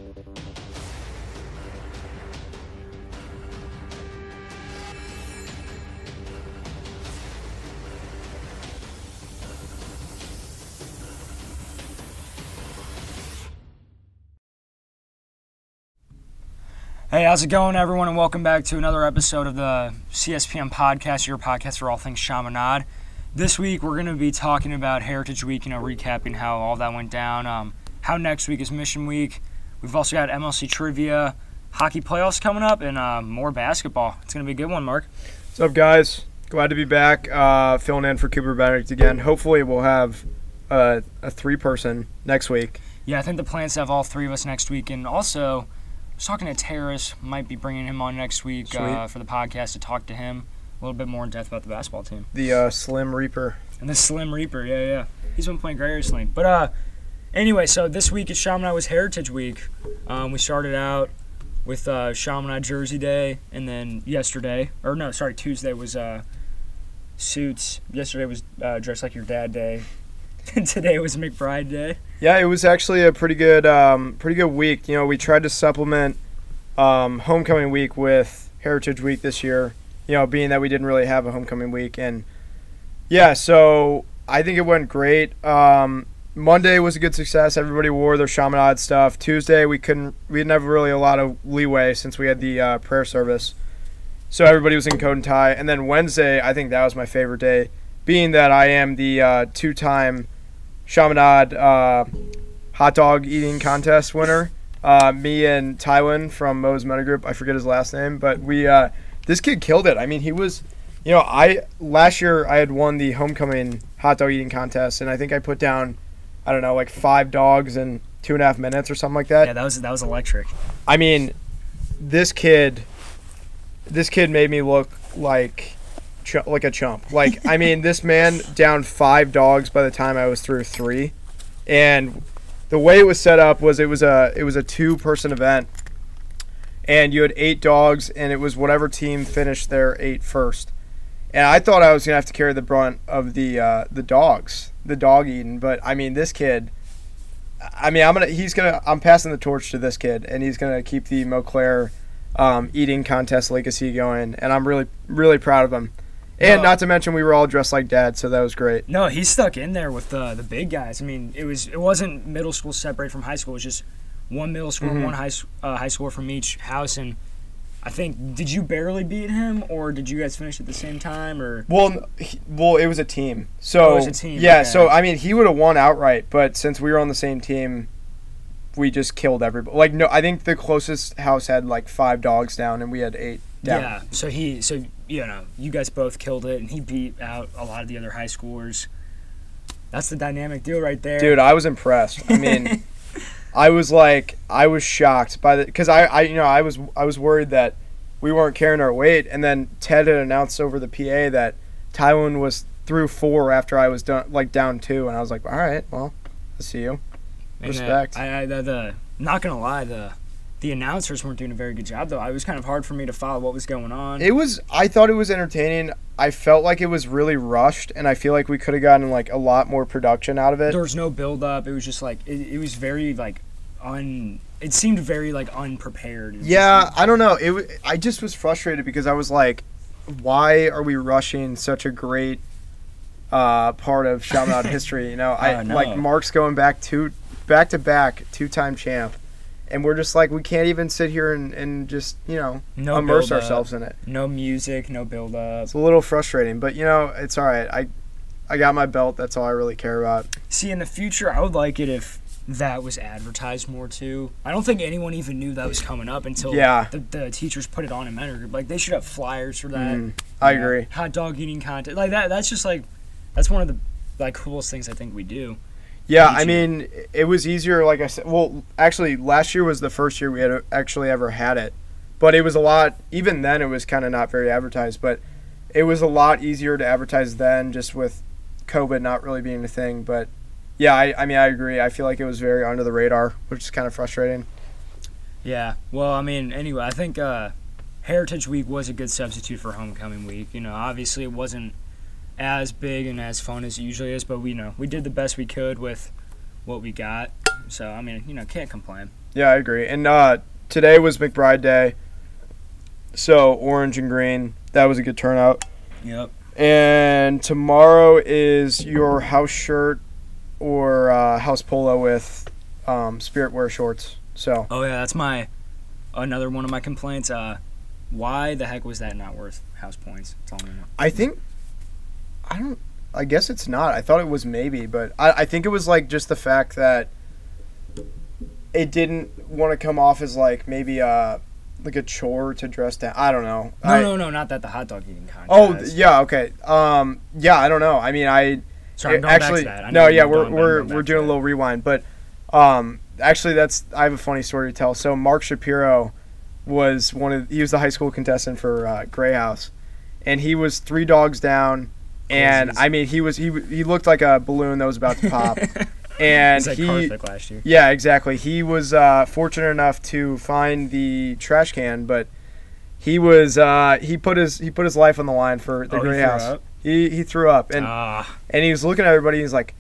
Hey, how's it going, everyone, and welcome back to another episode of the CSPN podcast, your podcast for all things Chaminade. This week, we're going to be talking about Heritage Week, recapping how all that went down, how next week is Mission Week. We've also got MLC trivia, hockey playoffs coming up, and more basketball. It's going to be a good one, Mark. What's up, guys? Glad to be back, filling in for Cooper Benedict again. Hopefully, we'll have a three-person next week. Yeah, I think the plan's to have all three of us next week, and also I was talking to Terrace, might be bringing him on next week for the podcast to talk to him a little bit more in depth about the basketball team. The Slim Reaper. And the Slim Reaper, yeah. He's been playing great recently. But anyway, so this week at Chaminade was Heritage Week. We started out with Chaminade Jersey Day, and then Tuesday was Suits. Yesterday was Dress Like Your Dad Day. And today was McBride Day. Yeah, it was actually a pretty good week. We tried to supplement homecoming week with Heritage Week this year, being that we didn't really have a homecoming week. And, yeah, so I think it went great. Monday was a good success. Everybody wore their Chaminade stuff. Tuesday, we didn't have really a lot of leeway since we had the prayer service. So everybody was in coat and tie. And then Wednesday, I think that was my favorite day, being that I am the two-time Chaminade hot dog eating contest winner. Me and Tywin from Mo's Meta Group, I forget his last name, but this kid killed it. I mean, he was, last year I had won the homecoming hot dog eating contest, and I think I put down, like 5 dogs in 2.5 minutes or something like that. Yeah, that was electric. I mean, this kid made me look like a chump. This man downed 5 dogs by the time I was through 3, and the way it was set up was it was a 2-person event, and you had 8 dogs, and it was whatever team finished their 8 first. And I thought I was gonna have to carry the brunt of the dogs, the dog eating, but this kid, I'm passing the torch to this kid, and he's gonna keep the Montclair eating contest legacy going, and I'm really, really proud of him. And not to mention, we were all dressed like Dad, so that was great. No, he stuck in there with the big guys. It wasn't middle school separated from high school. It was just one middle school, one high schooler from each house. And I think, did you barely beat him, or did you guys finish at the same time? Or well, it was a team. So it was a team. Yeah. Okay. So he would have won outright, but since we were on the same team, we just killed everybody. I think the closest house had 5 dogs down, and we had 8 down. Yeah. So you guys both killed it, and he beat out a lot of the other high schoolers. That's the dynamic deal right there. Dude, I was impressed. I was shocked by because I was worried that we weren't carrying our weight, and then Ted had announced over the PA that Tywin was through 4 after I was down 2, and I was like, all right, well, I'll see you. Respect. Not gonna lie, the announcers weren't doing a very good job, though. It was kind of hard for me to follow what was going on. I thought it was entertaining. I felt like it was really rushed, and I feel like we could have gotten a lot more production out of it. There was no build up. It was just it was very it seemed very unprepared. Yeah, I don't know. I just was frustrated because I was like, why are we rushing such a great part of Chaminade history? Mark's going back to back 2-time champ. And we're just we can't even sit here and just, immerse ourselves in it. No music, no build-up. It's a little frustrating, but, it's all right. I got my belt. That's all I really care about. See, in the future, I would like it if that was advertised more, too. I don't think anyone even knew that was coming up until the teachers put it on in Mentor Group. They should have flyers for that. I agree. Hot dog eating contest. That's just, that's one of the, coolest things I think we do. Yeah, it was easier, like I said. Well, actually, last year was the first year we had actually ever had it. But it was a lot, even then it was kind of not very advertised, but it was a lot easier to advertise then just with COVID not really being a thing. But, yeah, I agree. I feel like it was very under the radar, which is kind of frustrating. Yeah, well, anyway, I think Heritage Week was a good substitute for Homecoming Week. Obviously it wasn't as big and as fun as it usually is, but we did the best we could with what we got. So, I mean, can't complain. Yeah, I agree. And today was McBride Day, so orange and green. That was a good turnout. Yep. And tomorrow is your house shirt or house polo with spirit wear shorts. So. Oh yeah, that's another one of my complaints. Why the heck was that not worth house points? That's all I know. I guess it's not. I thought it was maybe, but I think it was like just the fact that it didn't want to come off as like maybe like a chore to dress down. I don't know. No, not that the hot dog eating contest. Oh yeah, okay. Yeah, I don't know. I mean, Sorry, I'm going actually back to that. no, yeah, we're doing a little rewind, but actually I have a funny story to tell. So Mark Shapiro was he was the high school contestant for Gray House, and he was 3 dogs down, and I mean he looked like a balloon that was about to pop. And like perfect last year. Yeah, exactly. He was fortunate enough to find the trash can, but he was he put his life on the line for the Gray House. He threw up, and he was looking at everybody. He's like,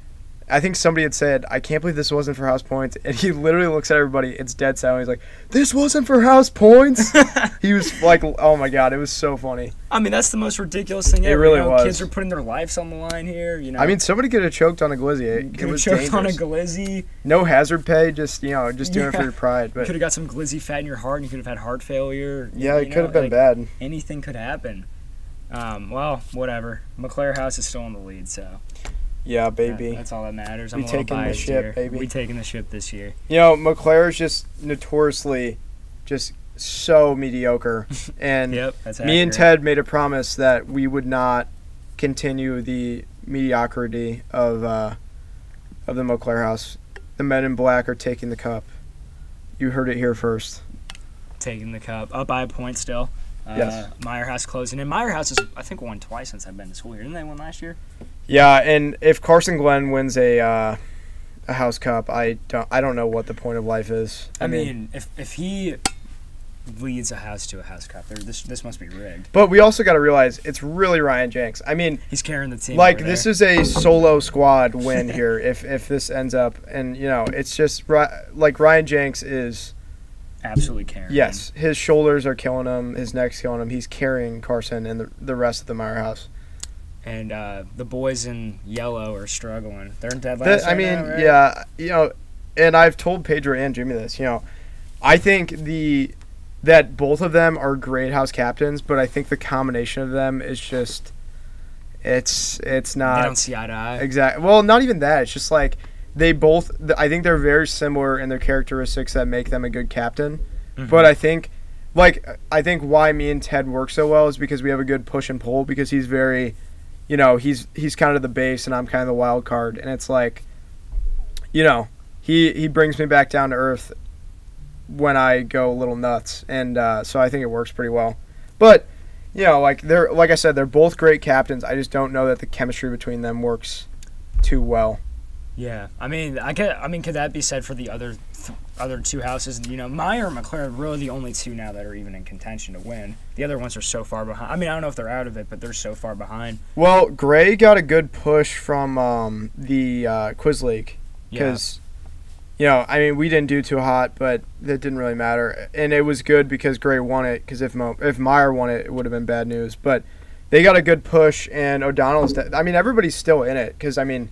I think somebody had said, "I can't believe this wasn't for house points." And he literally looks at everybody. It's dead silent. He's like, "This wasn't for house points." He was like, "Oh my god, it was so funny." I mean, that's the most ridiculous thing ever. It really was. Kids are putting their lives on the line here. I mean, somebody could have choked on a glizzy. It was dangerous. On a glizzy. No hazard pay. Just doing it for your pride. But you could have got some glizzy fat in your heart, and you could have had heart failure. Yeah, it could have been bad. Anything could happen. Well, whatever. McClare House is still in the lead, so. Yeah, baby. That's all that matters. We taking the ship, here. baby. We taking the ship this year. McClare is just notoriously just so mediocre. And yep, that's me and Ted made a promise that we would not continue the mediocrity of the McClare House. The men in black are taking the cup. You heard it here first. Taking the cup. Up by a point still. Yes. Meyer House closing in. Meyer House has, I think, won twice since I've been to school here. Didn't they win last year? Yeah, and if Carson Glenn wins a house cup, I don't know what the point of life is. I mean, if he leads a house to a house cup, this must be rigged. But we also got to realize it's really Ryan Jenks. I mean, he's carrying the team. Like this is a solo squad win here. if this ends up, and it's just like Ryan Jenks is. Absolutely carrying. Yes, his shoulders are killing him. His neck's killing him. He's carrying Carson and the rest of the Meyer House. And the boys in yellow are struggling. They're in dead last. Now, right? Yeah, and I've told Pedro and Jimmy this. I think that both of them are great house captains, but I think the combination of them is just it's not. They don't see eye to eye. Exactly. Well, not even that. It's just like. They both, I think they're very similar in their characteristics that make them a good captain. Mm-hmm. But I think why me and Ted work so well is because we have a good push and pull because he's very, he's kind of the base and I'm kind of the wild card. And it's like, he brings me back down to earth when I go a little nuts. And so I think it works pretty well. But, like I said, they're both great captains. I just don't know that the chemistry between them works too well. Yeah, I mean, could that be said for the other two houses? Meyer and McClare are really the only two now that are even in contention to win. The other ones are so far behind. I mean, I don't know if they're out of it, but they're so far behind. Well, Gray got a good push from the Quiz League because, I mean, we didn't do too hot, but that didn't really matter, and it was good because Gray won it. Because if Meyer won it, it would have been bad news. But they got a good push, and O'Donnell's. I mean, everybody's still in it because I mean.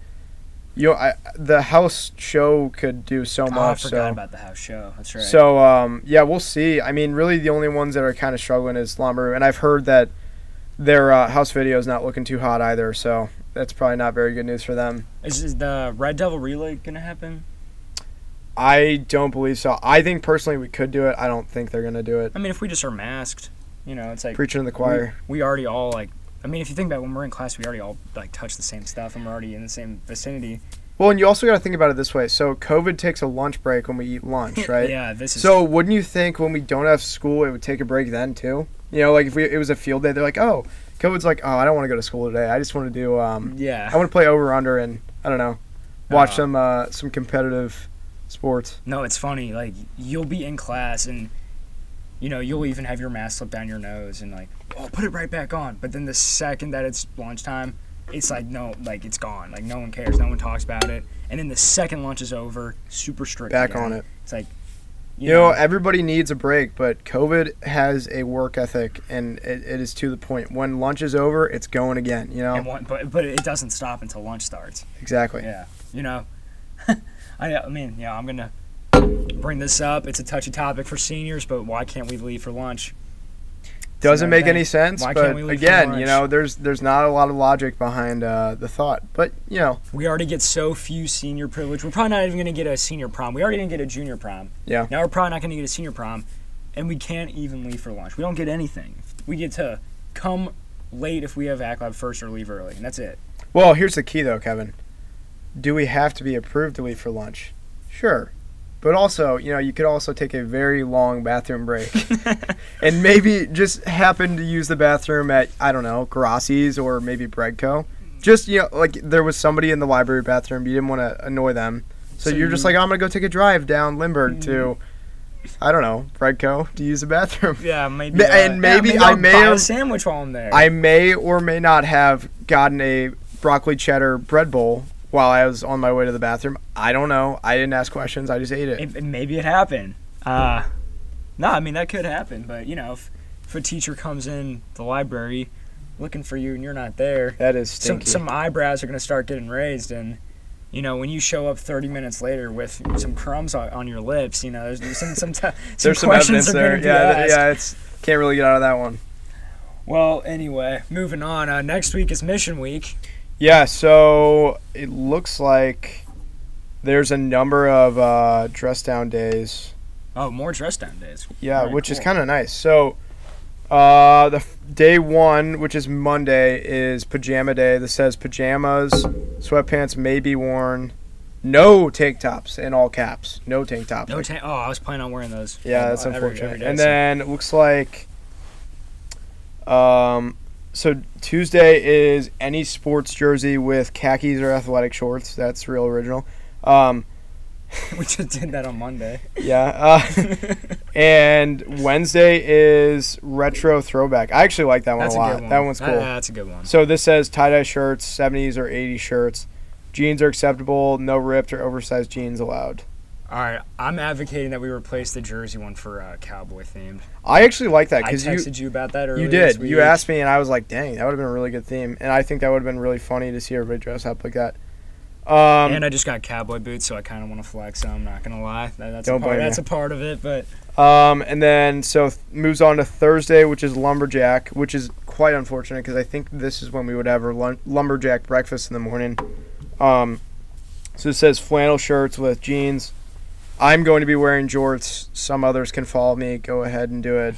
The house show could do so much. I forgot about the house show. That's right. So, we'll see. I mean, really the only ones that are kind of struggling is Lumber, and I've heard that their house video is not looking too hot either, so that's probably not very good news for them. Is the Red Devil Relay going to happen? I don't believe so. I think personally we could do it. I don't think they're going to do it. I mean, if we just are masked, it's like... Preaching to the choir. We already all, like... I mean, if you think about it, when we're in class, we already all touch the same stuff, and we're already in the same vicinity. Well, and you also got to think about it this way. So COVID takes a lunch break when we eat lunch, right? Yeah, this is. So wouldn't you think when we don't have school, it would take a break then too? Like if it was a field day, they're like, oh, COVID's like, oh, I don't want to go to school today. I just want to do I want to play over under and I don't know, watch some competitive sports. No, it's funny. Like you'll be in class and. You'll even have your mask slip down your nose and like, oh, put it right back on. But then the second that it's lunchtime, it's like it's gone. Like no one cares, no one talks about it. And then the second lunch is over, super strict. Back again. on it. It's like, you know, everybody needs a break, but COVID has a work ethic, and it is to the point. When lunch is over, it's going again. You know, but it doesn't stop until lunch starts. Exactly. Yeah. You know, I mean, yeah, I'm gonna bring this up. It's a touchy topic for seniors, but why can't we leave for lunch? Doesn't make any sense, Why but can't we leave for again, lunch? you know, there's not a lot of logic behind the thought. But, you know. We already get so few senior privilege. We're probably not even going to get a senior prom. We already didn't get a junior prom. Yeah. Now we're probably not going to get a senior prom, and we can't even leave for lunch. We don't get anything. We get to come late if we have Act Lab first or leave early, and that's it. Well, here's the key, though, Kevin. Do we have to be approved to leave for lunch? Sure. But also, you know, you could also take a very long bathroom break and maybe just happen to use the bathroom at, I don't know, Grassi's or maybe Breadco. Just, you know, like there was somebody in the library bathroom. You didn't want to annoy them. So you're just like, I'm going to go take a drive down Lindbergh to, I don't know, Breadco to use the bathroom. Yeah, maybe. Maybe I'll I may buy have, a sandwich while I'm there. I may or may not have gotten a broccoli cheddar bread bowl while I was on my way to the bathroom. I don't know. I didn't ask questions. I just ate it. Maybe it happened. No, I mean, that could happen. But, you know, if a teacher comes in the library looking for you and you're not there, that is stinky. Some eyebrows are going to start getting raised. And, you know, when you show up 30 minutes later with some crumbs on your lips, you know, there's some questions evidence are there. going to be asked. Yeah, can't really get out of that one. Well, anyway, moving on. Next week is Mission Week. Yeah, so it looks like there's a number of dress down days. Oh, more dress down days. Yeah, Very which cool. is kind of nice. So day one, which is Monday, is pajama day. This says pajamas, sweatpants may be worn, no tank tops in all caps. No tank tops. Oh, I was planning on wearing those. Yeah, that's unfortunate. Every day, and then it looks like so Tuesday is any sports jersey with khakis or athletic shorts. That's real original. We just did that on Monday. Yeah. And Wednesday is retro throwback. I actually like that one a lot. That one's cool. That's a good one. So this says tie-dye shirts, 70s or 80s shirts. Jeans are acceptable. No ripped or oversized jeans allowed. All right, I'm advocating that we replace the jersey one for cowboy themed. I actually like that I because texted you about that earlier. You did. This week. You asked me, and I was like, "Dang, that would have been a really good theme." And I think that would have been really funny to see everybody dress up like that. And I just got cowboy boots, so I kind of want to flex. So I'm not gonna lie, that's a part of it. But and then moves on to Thursday, which is lumberjack, which is quite unfortunate because I think this is when we would have our lumberjack breakfast in the morning. So it says flannel shirts with jeans. I'm going to be wearing jorts. Some others can follow me. Go ahead and do it.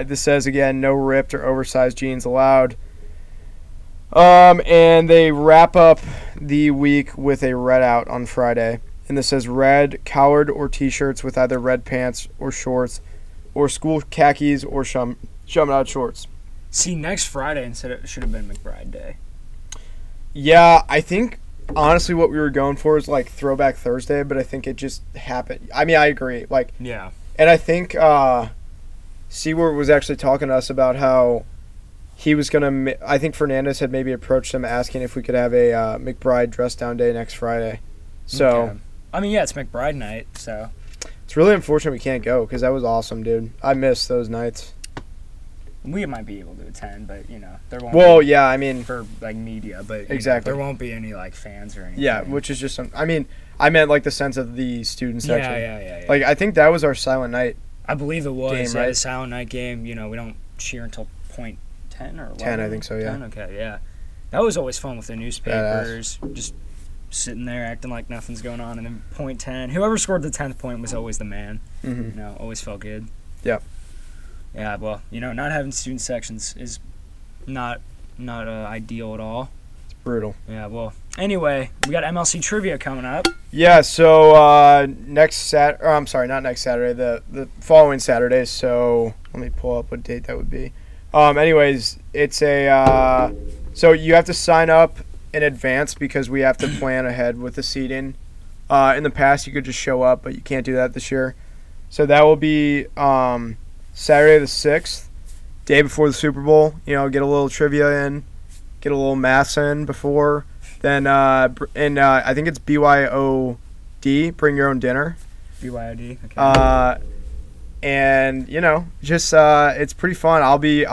This says, again, no ripped or oversized jeans allowed. And they wrap up the week with a red out on Friday. And this says red collared or T-shirts with either red pants or shorts or school khakis or Chaminade shorts. See, next Friday it should have been McBride Day. Yeah, I think honestly what we were going for is like Throwback Thursday, but I think it just happened. I mean, I agree. Yeah. And I think Seaward was actually talking to us about how he was going to – I think Fernandez had maybe approached him asking if we could have a McBride dress-down day next Friday. So okay. I mean, yeah, it's McBride night, so. It's really unfortunate we can't go because that was awesome, dude. I missed those nights. We might be able to attend, but, you know, there won't be yeah, I mean – for, media, but exactly. There won't be any, fans or anything. Yeah, which is just – I mean, I meant, the sense of the student section. Yeah. I think that was our silent night. I believe it was. Game, right? The silent night game. You know, we don't cheer until .10 or 11. 10, I think so, yeah. 10? Okay, yeah. That was always fun with the newspapers. Just sitting there acting like nothing's going on. And then .10. Whoever scored the 10th point was always the man. Mm-hmm. You know, always felt good. Yeah. Yeah, well, you know, not having student sections is not ideal at all. It's brutal. Yeah, well, anyway, we got MLC trivia coming up. Yeah, so not next Saturday, the following Saturday. So let me pull up what date that would be. Anyways, it's so you have to sign up in advance because we have to plan ahead with the seating. In the past, you could just show up, but you can't do that this year. So that will be Saturday the 6th, day before the Super Bowl. You know, get a little trivia in, get a little mass in before. Then I think it's BYOD, bring your own dinner. BYOD. Okay. And just it's pretty fun. I'll be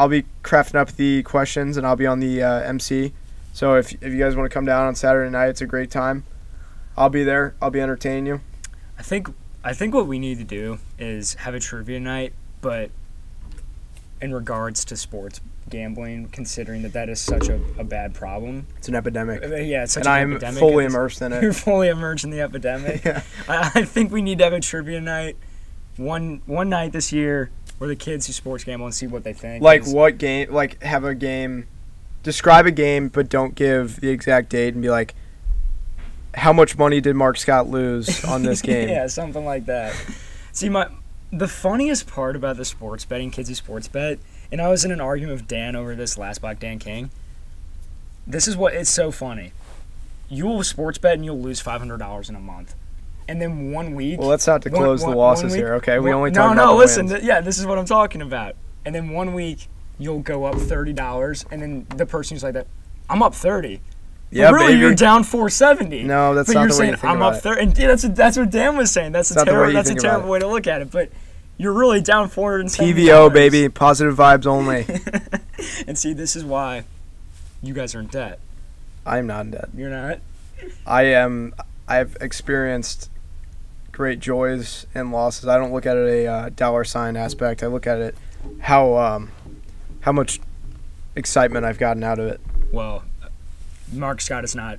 crafting up the questions, and I'll be on the MC. So if you guys want to come down on Saturday night, it's a great time. I'll be there. I'll be entertaining you. I think what we need to do is have a trivia night, but in regards to sports gambling, considering that is such a bad problem. It's an epidemic. Yeah, it's such an epidemic. And I'm fully immersed in it. You're fully immersed in the epidemic. Yeah. I think we need to have a trivia night, one night this year, where the kids who sports gamble and see what they think. Like what game? Like have a game. Describe a game, but don't give the exact date, and be like, how much money did Mark Scott lose on this game? Yeah, something like that. See, the funniest part about the sports betting, kids who sports bet, and I was in an argument with Dan over this last Black Dan King. This is what it's so funny. You will sports bet and you'll lose $500 in a month, and then 1 week. Well, let's not close the losses here, okay? We only talk about no. the Listen, wins. Yeah, this is what I'm talking about. And then 1 week you'll go up $30, and then the person who's like that, I'm up 30. Yeah, really, baby. you're down 470. No, that's but not you're the way saying you think I'm about up it. 30, and yeah, that's what Dan was saying. That's a terrible way to look at it. But you're really down 470. TVO, baby, positive vibes only. And see, this is why you guys are in debt. I am not in debt. You're not. I've experienced great joys and losses. I don't look at it a dollar sign aspect. I look at it how much excitement I've gotten out of it. Well, Mark Scott is not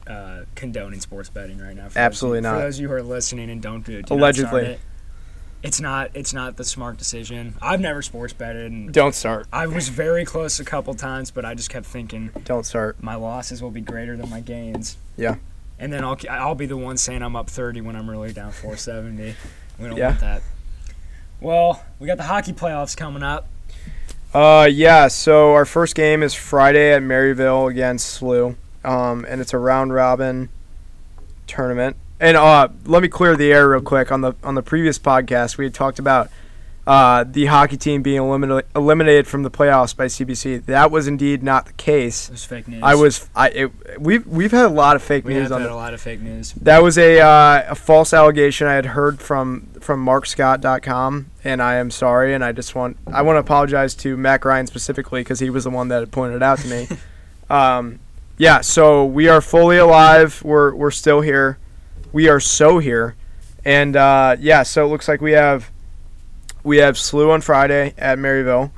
condoning sports betting right now. Absolutely not. For those of you who are listening and don't do it, allegedly, it's not the smart decision. I've never sports betted. And don't start. I was very close a couple times, but I just kept thinking, don't start. My losses will be greater than my gains. Yeah. And then I'll be the one saying I'm up 30 when I'm really down 470. We don't Yeah. want that. Well, we got the hockey playoffs coming up. Yeah. So our first game is Friday at Maryville against SLU. And it's a round robin tournament. And let me clear the air real quick. On the previous podcast, we had talked about the hockey team being eliminated from the playoffs by CBC. That was indeed not the case. It was fake news. We've had a lot of fake news. We have had a lot of fake news. That was a false allegation I had heard from MarkScott.com, and I am sorry. And I want to apologize to Mac Ryan specifically because he was the one that had pointed it out to me. Yeah, so we are fully alive. We're still here. We are so here. And so it looks like we have SLU on Friday at Maryville.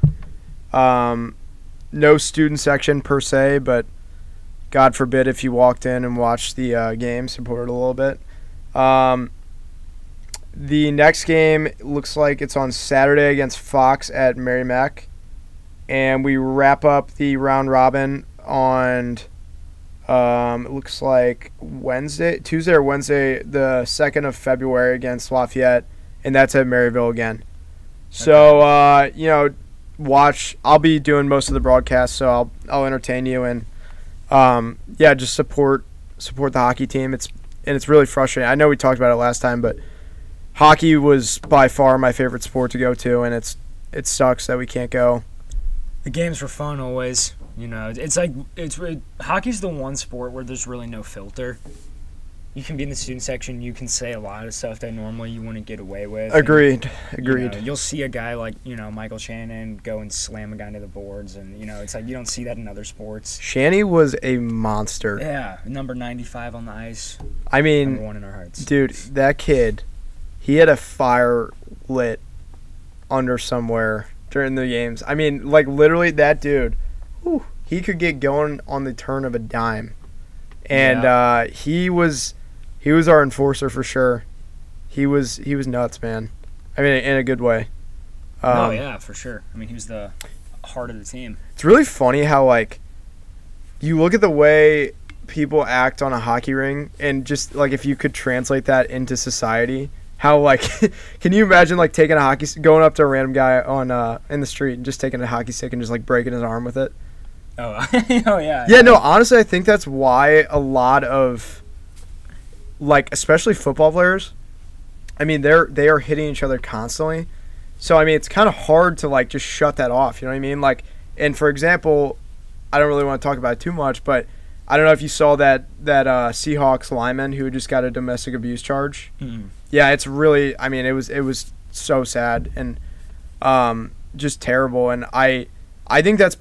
No student section per se, but God forbid if you walked in and watched the game, supported a little bit. The next game looks like it's on Saturday against Fox at Merrimack. And we wrap up the round robin on it looks like Tuesday or Wednesday, the 2nd of February against Lafayette, and that's at Maryville again. So, watch. I'll be doing most of the broadcast, so I'll entertain you and, just support the hockey team. It's really frustrating. I know we talked about it last time, but hockey was by far my favorite sport to go to, and it sucks that we can't go. The games were fun always. Hockey's the one sport where there's really no filter. You can be in the student section. You can say a lot of stuff that normally you wouldn't get away with. Agreed. You'll see a guy like, Michael Shannon go and slam a guy into the boards. And, it's like you don't see that in other sports. Shanny was a monster. Yeah, number 95 on the ice. I mean, number one in our hearts. Dude, that kid, he had a fire lit under somewhere during the games. I mean, like literally that dude, he could get going on the turn of a dime. And he was our enforcer for sure. He was nuts, man. I mean, in a good way. For sure. I mean, he was the heart of the team. It's really funny how, like, you look at the way people act on a hockey ring and just, like, if you could translate that into society, how, like, can you imagine, like, going up to a random guy on in the street and just taking a hockey stick and just, like, breaking his arm with it? Oh, yeah. Yeah, no, honestly, I think that's why a lot of, like, especially football players, I mean, they are hitting each other constantly. So, I mean, it's kind of hard to, like, just shut that off, you know what I mean? Like, and for example, I don't really want to talk about it too much, but I don't know if you saw that Seahawks lineman who just got a domestic abuse charge. Mm-hmm. Yeah, it's really. I mean, it was so sad and just terrible. And I think that's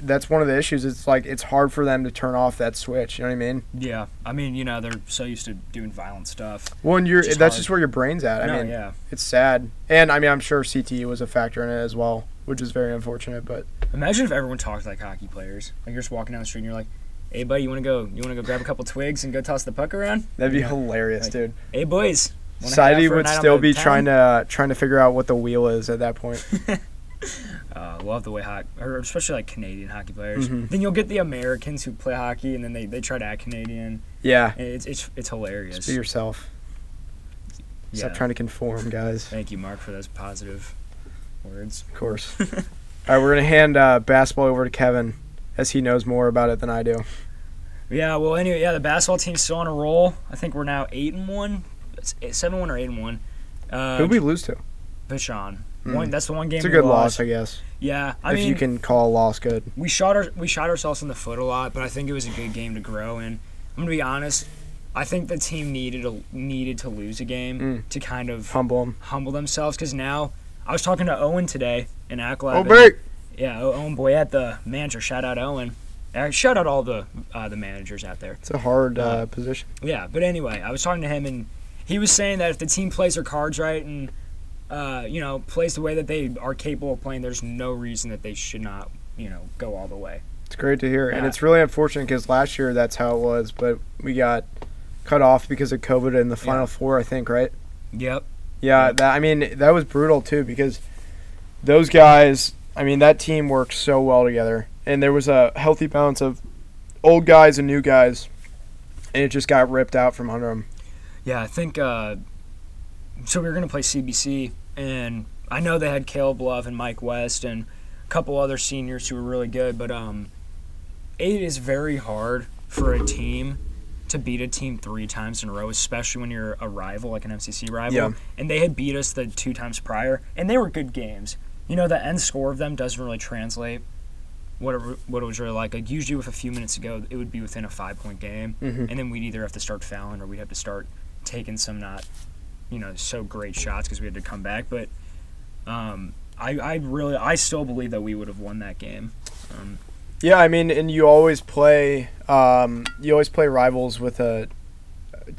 that's one of the issues. It's like it's hard for them to turn off that switch. You know what I mean? Yeah, I mean, you know, they're so used to doing violent stuff. Well, and that's just where your brain's at. I mean, yeah, it's sad. And I mean, I'm sure CTE was a factor in it as well, which is very unfortunate. But imagine if everyone talked like hockey players. Like you're just walking down the street and you're like, "Hey, buddy, you wanna go grab a couple twigs and go toss the puck around?" That'd be hilarious, like, dude. Hey, boys. Society would still be trying to figure out what the wheel is at that point. Love the way or especially like Canadian hockey players. Mm-hmm. Then you'll get the Americans who play hockey and then they try to act Canadian. Yeah, it's hilarious. Just be yourself. Yeah. Stop trying to conform, guys. Thank you, Mark, for those positive words. Of course. All right, we're gonna hand basketball over to Kevin, as he knows more about it than I do. Yeah. Well, anyway, the basketball team's still on a roll. I think we're now 8-1, 7-1 or 8-1. Who'd we lose to? Vashon. That's the one game. It's a good loss, I guess. Yeah, I mean, you can call a loss good. We shot ourselves in the foot a lot, but I think it was a good game to grow in. I'm gonna be honest. I think the team needed to lose a game to kind of humble themselves. Because now I was talking to Owen today in Aclab. Oh, great. Yeah, Owen Boyette, the manager. Shout out Owen. Shout out all the managers out there. It's a hard position. Yeah, but anyway, I was talking to him and he was saying that if the team plays their cards right and plays the way that they are capable of playing, there's no reason that they should not, go all the way. It's great to hear. Yeah. And it's really unfortunate because last year that's how it was, but we got cut off because of COVID in the Final Four, I think, right? Yep. Yeah, that was brutal too because those guys, that team worked so well together. And there was a healthy balance of old guys and new guys, and it just got ripped out from under them. Yeah, I think so we were going to play CBC, and I know they had Caleb Love and Mike West and a couple other seniors who were really good, but it is very hard for a team to beat a team 3 times in a row, especially when you're a rival, like an MCC rival. Yeah. And they had beat us the 2 times prior, and they were good games. The end score of them doesn't really translate what it was really like. Like usually with a few minutes to go, it would be within a 5-point game, and then we'd either have to start fouling or we'd have to start taking some not so great shots because we had to come back. But I still believe that we would have won that game. Yeah, and you always play rivals to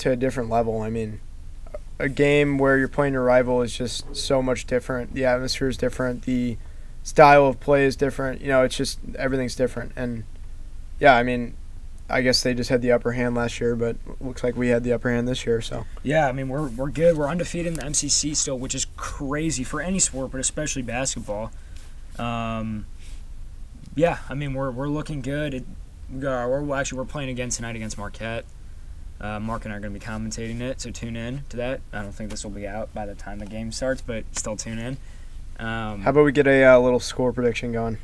a different level. A game where you're playing your rival is just so much different. The atmosphere is different. The style of play is different. It's just everything's different. And yeah, I guess they just had the upper hand last year, but looks like we had the upper hand this year. So yeah, we're good. We're undefeated in the MCC still, which is crazy for any sport, but especially basketball. Yeah, we're looking good. We're playing again tonight against Marquette. Mark and I are going to be commentating it, so tune in to that. I don't think this will be out by the time the game starts, but still tune in. How about we get a little score prediction going?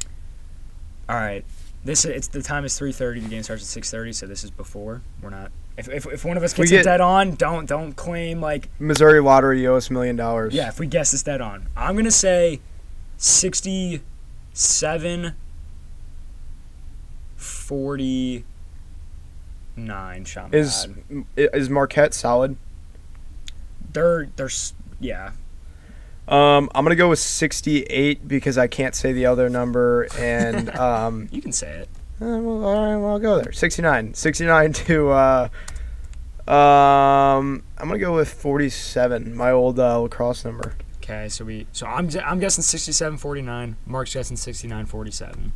All right. The time is 3:30. The game starts at 6:30, so this is before. We're not. If one of us gets it dead on, don't claim like Missouri Lottery, you owe us $1 million. Yeah, if we guess this dead on, I'm gonna say 67-49. Chaminade. Is Marquette solid? They're yeah. I'm gonna go with 68 because I can't say the other number, and you can say it. Well, all right, well, I'll go there. 69 to. I'm gonna go with 47, my old lacrosse number. Okay, so I'm guessing 67-49. Mark's guessing 69-47.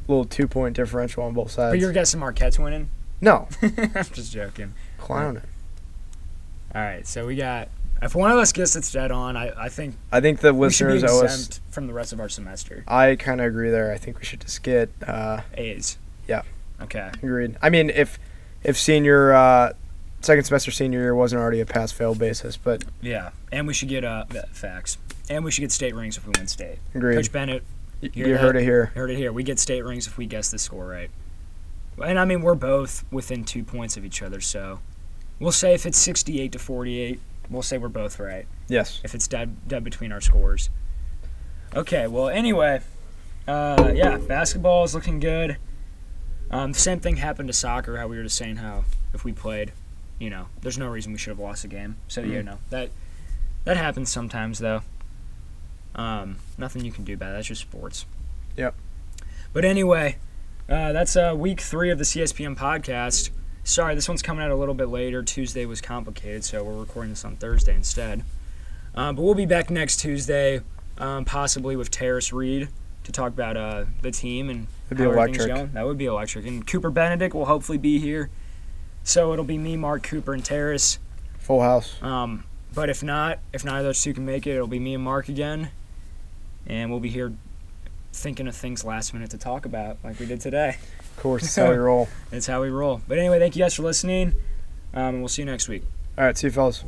Little 2-point differential on both sides. But you're guessing Marquette's winning? No. I'm just joking. Clowning. All right, so we got. If one of us gets it dead on, I think the listeners owe us exempt from the rest of our semester. I kind of agree there. I think we should just get A's. Yeah. Okay. Agreed. If senior second semester senior year wasn't already a pass-fail basis, but yeah, and we should get facts, and we should get state rings if we win state. Agreed. Coach Bennett, you heard it here. Heard it here. We get state rings if we guess the score right. And we're both within 2 points of each other, so we'll say if it's 68-48. We'll say we're both right. Yes. If it's dead between our scores. Okay, well, anyway, basketball is looking good. Same thing happened to soccer, how we were just saying how if we played, there's no reason we should have lost a game. So, that happens sometimes, though. Nothing you can do about it. That's just sports. Yep. But anyway, that's week 3 of the CSPN podcast. Sorry, this one's coming out a little bit later. Tuesday was complicated, so we're recording this on Thursday instead. But we'll be back next Tuesday, possibly with Terrace Reed to talk about the team and how everything's going. That would be electric. And Cooper Benedict will hopefully be here. So it'll be me, Mark, Cooper, and Terrace. Full house. But if neither of those two can make it, it'll be me and Mark again. And we'll be here thinking of things last minute to talk about like we did today. Of course, that's how we roll. It's how we roll. But anyway, thank you guys for listening. And we'll see you next week. All right, see you fellas.